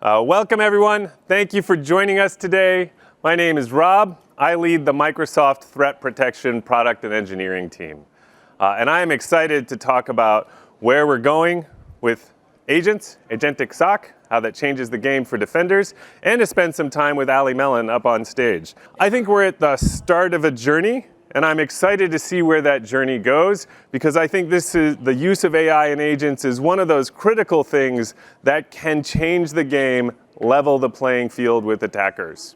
Welcome, everyone. Thank you for joining us today. My name is Rob. I lead the Microsoft Threat Protection Product and Engineering team. And I am excited to talk about where we're going with agents, Agentic SOC, how that changes the game for defenders, and to spend some time with Allie Mellon up on stage. I think we're at the start of a journey, and I'm excited to see where that journey goes, because I think the use of AI and agents is one of those critical things that can change the game, level the playing field with attackers.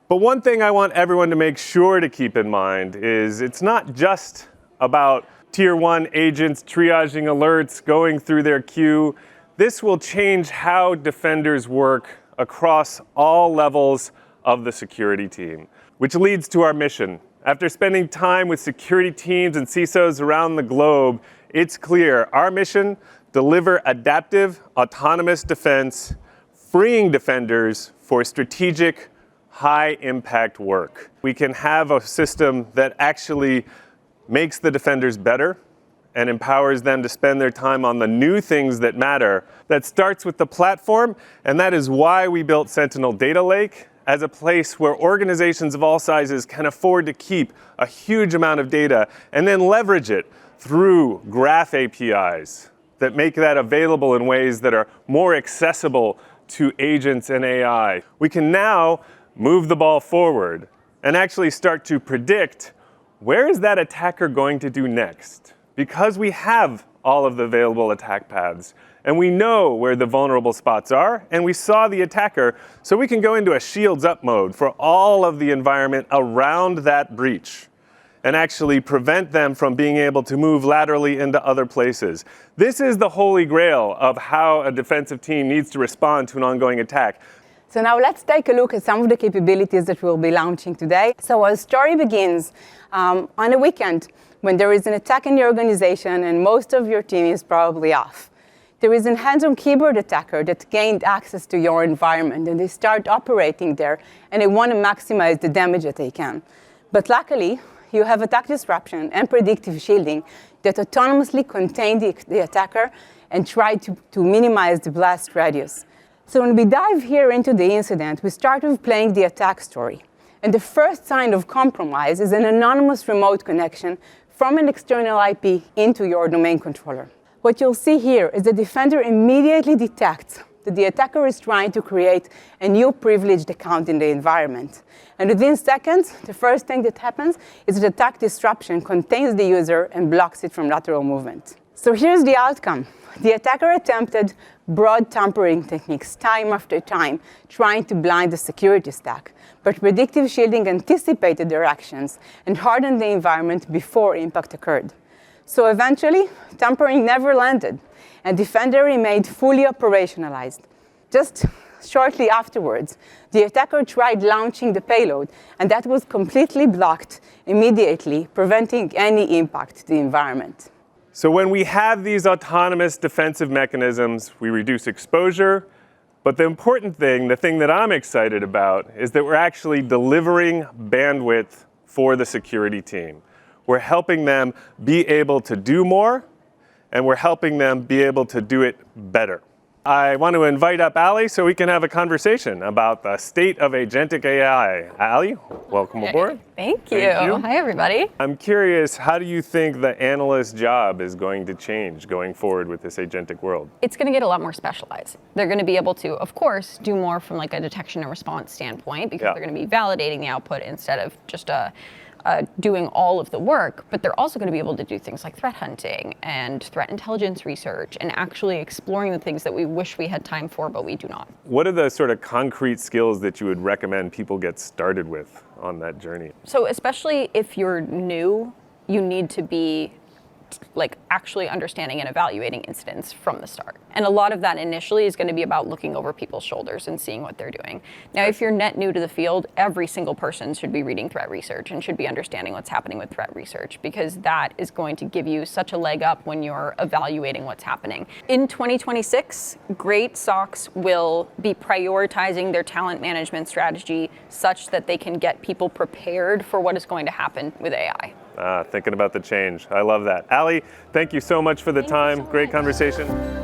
But one thing I want everyone to make sure to keep in mind is it's not just about Tier 1 agents triaging alerts, going through their queue. This will change how defenders work across all levels of the security team, which leads to our mission. After spending time with security teams and CISOs around the globe, it's clear our mission: deliver adaptive, autonomous defense, freeing defenders for strategic, high-impact work. We can have a system that actually makes the defenders better and empowers them to spend their time on the new things that matter. That starts with the platform, and that is why we built Sentinel Data Lake, as a place where organizations of all sizes can afford to keep a huge amount of data and then leverage it through graph APIs that make that available in ways that are more accessible to agents and AI. We can now move the ball forward and actually start to predict where is that attacker going to do next. Because we have all of the available attack paths, and we know where the vulnerable spots are, and we saw the attacker, so we can go into a shields up mode for all of the environment around that breach and actually prevent them from being able to move laterally into other places. This is the holy grail of how a defensive team needs to respond to an ongoing attack. So now let's take a look at some of the capabilities that we'll be launching today. So our story begins on a weekend when there is an attack in the organization and most of your team is probably off. There is a hands-on keyboard attacker that gained access to your environment, and they start operating there, and they want to maximize the damage that they can. But luckily, you have attack disruption and predictive shielding that autonomously contain the attacker and try to minimize the blast radius. So when we dive here into the incident, we start with playing the attack story. And the first sign of compromise is an anonymous remote connection from an external IP into your domain controller. What you'll see here is the defender immediately detects that the attacker is trying to create a new privileged account in the environment. And within seconds, the first thing that happens is that attack disruption contains the user and blocks it from lateral movement. So here's the outcome. The attacker attempted broad tampering techniques time after time, trying to blind the security stack. But predictive shielding anticipated their actions and hardened the environment before impact occurred. So eventually, tampering never landed, and Defender remained fully operationalized. Just shortly afterwards, the attacker tried launching the payload, and that was completely blocked immediately, preventing any impact to the environment. So when we have these autonomous defensive mechanisms, we reduce exposure. But the important thing, the thing that I'm excited about, is that we're actually delivering bandwidth for the security team. We're helping them be able to do more, and we're helping them be able to do it better. I want to invite up Allie so we can have a conversation about the state of Agentic AI. Allie, welcome aboard. Thank you. Hi, everybody. I'm curious, how do you think the analyst job is going to change going forward with this agentic world? It's going to get a lot more specialized. They're going to be able to, of course, do more from like a detection and response standpoint, because they're going to be validating the output instead of just doing all of the work, but they're also going to be able to do things like threat hunting and threat intelligence research and actually exploring the things that we wish we had time for, but we do not. What are the sort of concrete skills that you would recommend people get started with on that journey? So especially if you're new, you need to be like actually understanding and evaluating incidents from the start. And a lot of that initially is going to be about looking over people's shoulders and seeing what they're doing. Now, if you're net new to the field, every single person should be reading threat research and should be understanding what's happening with threat research, because that is going to give you such a leg up when you're evaluating what's happening. In 2026, great SOCs will be prioritizing their talent management strategy such that they can get people prepared for what is going to happen with AI. Thinking about the change. I love that. Allie, thank you so much for the time. Great conversation.